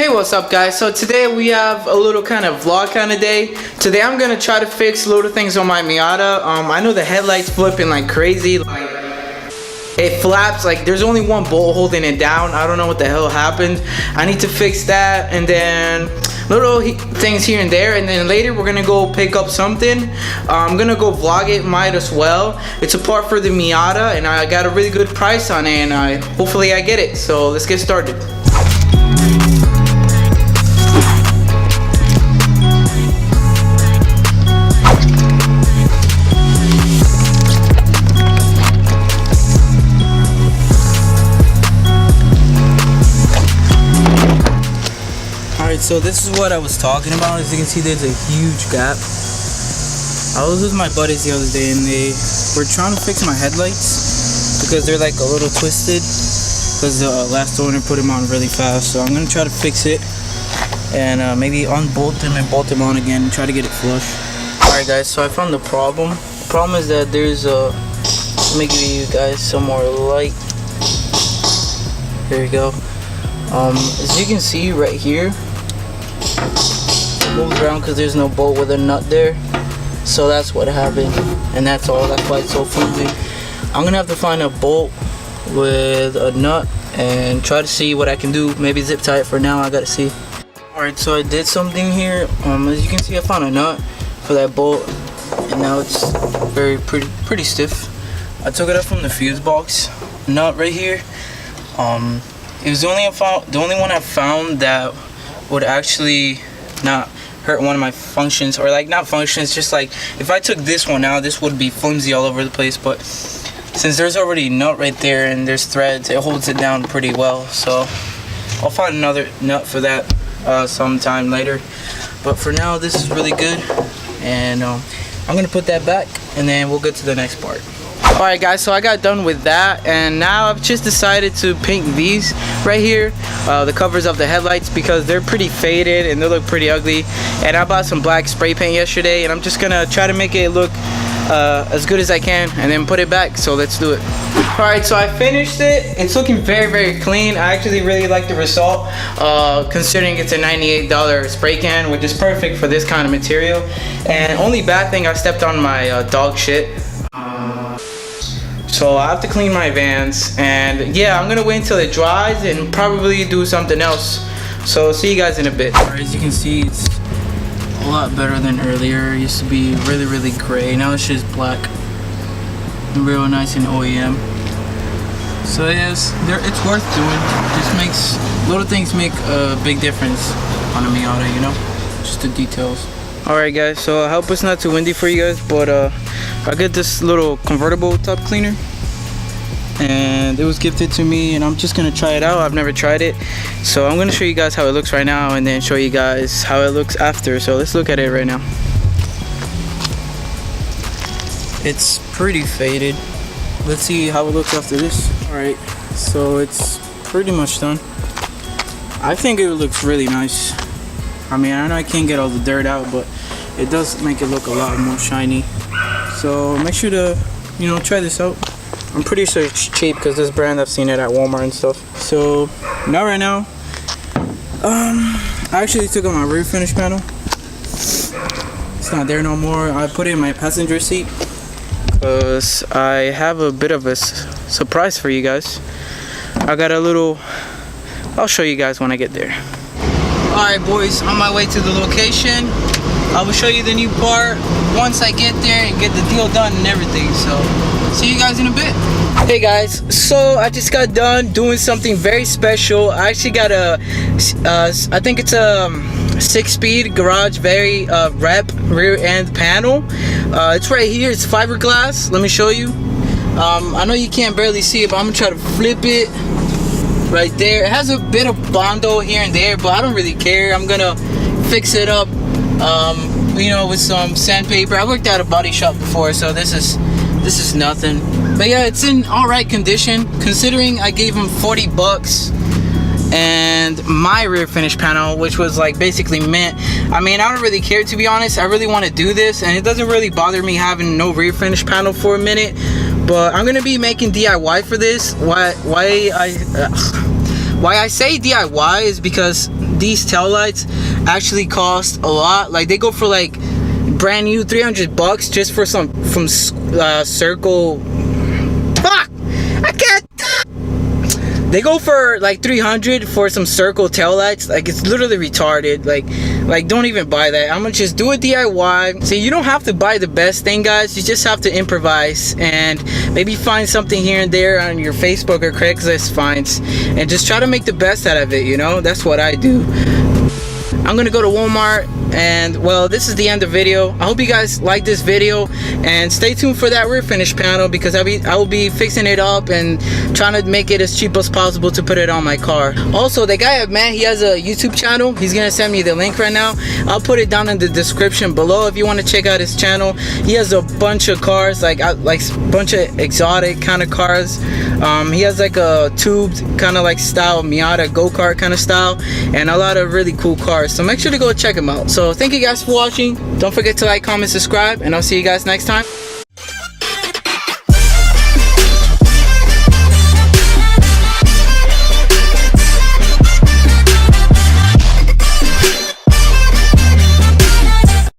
Hey, what's up guys? So today we have a little kind of vlog kind of day. Today I'm gonna try to fix little things on my Miata. I know the headlights flipping like crazy, like it flaps, like there's only one bolt holding it down. I don't know what the hell happened. I need to fix that, and then little things here and there, and then later we're gonna go pick up something. I'm gonna go vlog it, might as well. It's a part for the Miata and I got a really good price on it, and hopefully I get it. So let's get started. Alright, so this is what I was talking about. As you can see, there's a huge gap. I was with my buddies the other day and they were trying to fix my headlights because they're like a little twisted because the last owner put them on really fast. So I'm going to try to fix it and maybe unbolt them and bolt them on again and try to get it flush. Alright guys, so I found the problem. The problem is that there's a... Let me give you guys some more light. There you go. As you can see right here, it moves around because there's no bolt with a nut there. So that's what happened, and that's all. That's why it's so flimsy. I'm gonna have to find a bolt with a nut and try to see what I can do. Maybe zip tie it for now. I gotta see. Alright, so I did something here. As you can see, I found a nut for that bolt, and now it's pretty stiff. I took it up from the fuse box. Nut right here. It was the only one I found that would actually not hurt one of my functions, or like not functions, just like if I took this one out, this would be flimsy all over the place. But since there's already a nut right there and there's threads, it holds it down pretty well. So I'll find another nut for that sometime later. But for now, this is really good, and I'm gonna put that back, and then we'll get to the next part. Alright guys, so I got done with that, and now I've just decided to paint these right here, the covers of the headlights, because they're pretty faded and they look pretty ugly. And I bought some black spray paint yesterday, and I'm just gonna try to make it look as good as I can and then put it back. So let's do it. Alright, so I finished it. It's looking very clean. I actually really like the result, considering it's a $98 spray can, which is perfect for this kind of material. And only bad thing, I stepped on my dog shit. So I have to clean my vans, and yeah, I'm gonna wait until it dries and probably do something else. So see you guys in a bit. Alright, as you can see, it's a lot better than earlier. It used to be really gray. Now it's just black. Real nice and OEM. So yes, it's worth doing. Just makes little things make a big difference on a Miata, you know? Just the details. Alright guys, so I hope it's not too windy for you guys, but I got this little convertible top cleaner, and it was gifted to me, and I'm just gonna try it out. I've never tried it, so I'm gonna show you guys how it looks right now and then show you guys how it looks after. So let's look at it right now. It's pretty faded. Let's see how it looks after this. Alright, so it's pretty much done. I think it looks really nice. I mean, I know I can't get all the dirt out, but it does make it look a lot more shiny. So make sure to, try this out. I'm pretty sure it's cheap because this brand, I've seen it at Walmart and stuff. So now right now, I actually took out my rear finish panel. It's not there no more. I put it in my passenger seat because I have a bit of a surprise for you guys. I got a little, I'll show you guys when I get there. Alright boys, on my way to the location. I will show you the new part once I get there and get the deal done and everything. So see you guys in a bit. Hey guys, so I just got done doing something very special. I actually got a I think it's a SickSpeed garage rep rear end panel. It's right here. It's fiberglass. Let me show you. I know you can't barely see it, but I'm gonna try to flip it. Right there, it has a bit of bondo here and there, but I don't really care. I'm gonna fix it up, with some sandpaper. I worked at a body shop before, so this is nothing. But yeah, it's in all right condition, considering I gave him 40 bucks and my rear finish panel, which was like basically mint. I mean, I don't really care, to be honest. I really want to do this, and it doesn't really bother me having no rear finish panel for a minute. But I'm gonna be making DIY for this. Why I say DIY is because these taillights actually cost a lot. Like they go for like brand new $300 just for some from Circle. Fuck! I can't. They go for like 300 for some Circle taillights. Like it's literally retarded. Like don't even buy that. I'm gonna just do a DIY. See, you don't have to buy the best thing, guys. You just have to improvise and maybe find something here and there on your Facebook or Craigslist finds and just try to make the best out of it, you know? That's what I do. I'm gonna go to Walmart, and well, this is the end of the video. I hope you guys like this video, and stay tuned for that rear finish panel because I will be fixing it up and trying to make it as cheap as possible to put it on my car. Also, the guy at Matt, he has a YouTube channel. He's gonna send me the link right now. I'll put it down in the description below if you want to check out his channel. He has a bunch of cars, like a bunch of exotic kind of cars. He has like a tubed kind of like style Miata go-kart kind of style, and a lot of really cool cars. So make sure to go check him out. So thank you guys for watching. Don't forget to like, comment, subscribe, and I'll see you guys next time.